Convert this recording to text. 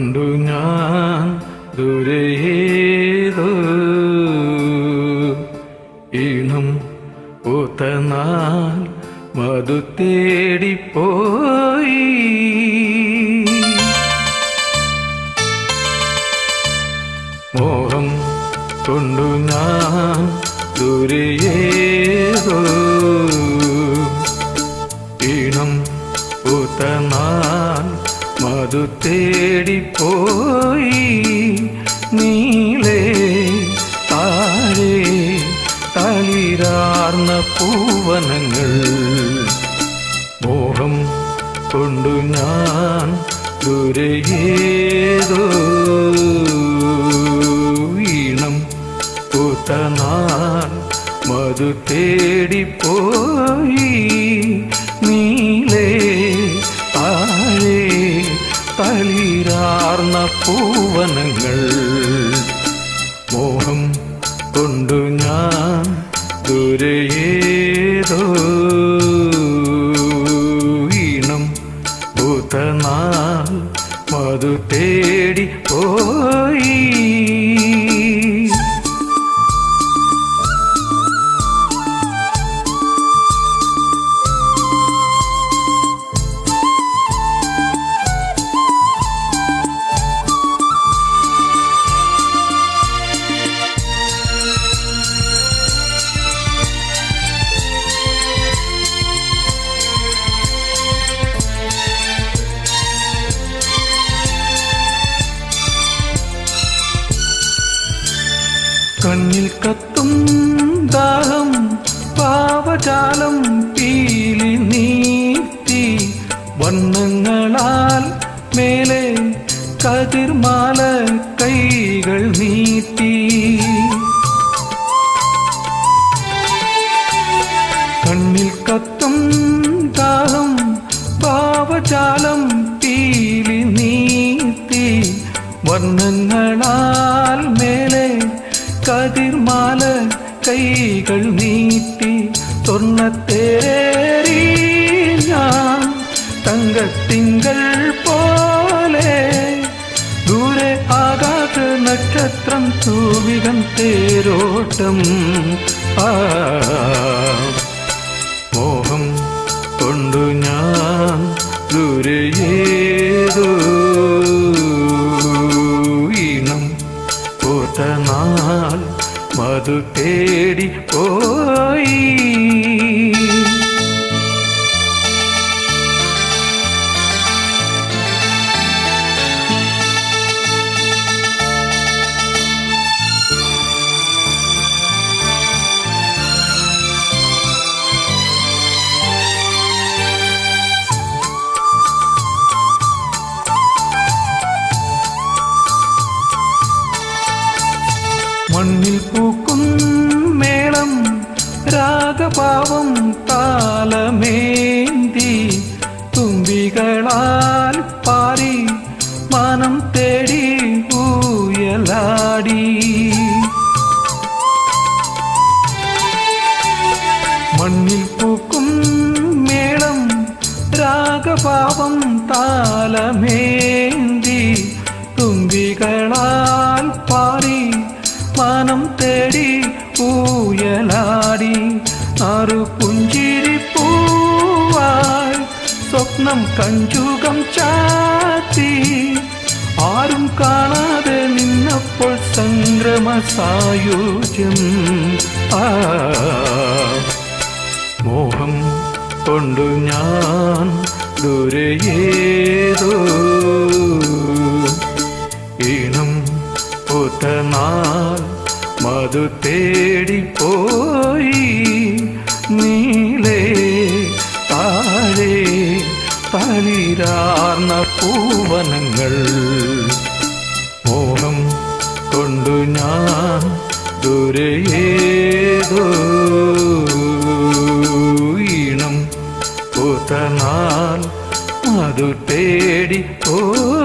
കൊണ്ടു ഞാൻ ദൂരേതോ ഈണം പൂത്തനാൾ മധു തേടിപ്പോയി. മോഹം കൊണ്ടു ഞാൻ ദൂരേതോ ഈണം പൂത്തനാൾ മധു തേടിപ്പോയി. നീലേ താഴെ തളിരാർന്ന പൂവനങ്ങൾ മോഹം കൊണ്ടു ഞാൻ ദൂരേതോ ഈണം പൂത്തനാൾ മധു തേടിപ്പോയി. നീലേ താഴെ തളിരാർന്ന പൂവനങ്ങൾ മോഹം കൊണ്ടു ഞാൻ ദൂരേതോ ഈണം പൂത്തനാൾ മധു തേടിപ്പോയി. കണ്ണിൽ കത്തും ദാഹം പാവജാലം പീലി നീട്ടി വർണ്ണങ്ങളാൽ മേലെ കതിർമാല കൈകൾ നീട്ടി. കണ്ണിൽ കത്തും ദാഹം പാവജാലം പീലി നീട്ടി വർണ്ണങ്ങളാൽ മേലെ കതിർമാല കൈകൾ നീട്ടി. സ്വർണ്ണത്തേറി ഞാൻ തങ്കത്തിങ്കൾ പോലെ ദൂരെ ആകാശ നക്ഷത്രം തൂവികം തേരോട്ടം. മോഹം കൊണ്ടു ഞാൻ ദൂരേതോ ഈണം പൂത്തനാൾ മധു തേടിപ്പോയി. മണ്ണിൽ പൂക്കും മേളം രാഗഭാവം താലമേന്തി തുമ്പികളാൽ പാറി മാനം തേടി ഊയലാടി. മണ്ണിൽ പൂക്കും മേളം രാഗഭാവം താലമേന്തി തുമ്പികളാൽ പാറി മാനം തേടി ഊയലാടി. ആറു പുഞ്ചിരിപ്പൂവായി സ്വപ്നം കഞ്ചുകം ചാത്തി ആരും കാണാതെ നിന്നപ്പോൾ സംക്രമ സായുജ്യം. മോഹം കൊണ്ടു ഞാൻ ദൂരേതോ ഈണം പൂത്തനാൾ മധു തേടിപ്പോയി. നീലേ താഴെ തളിരാർന്ന പൂവനങ്ങൾ മോഹം കൊണ്ടു ഞാൻ ദൂരേതോ ഈണം പൂത്തനാൾ മധു തേടിപ്പോയി.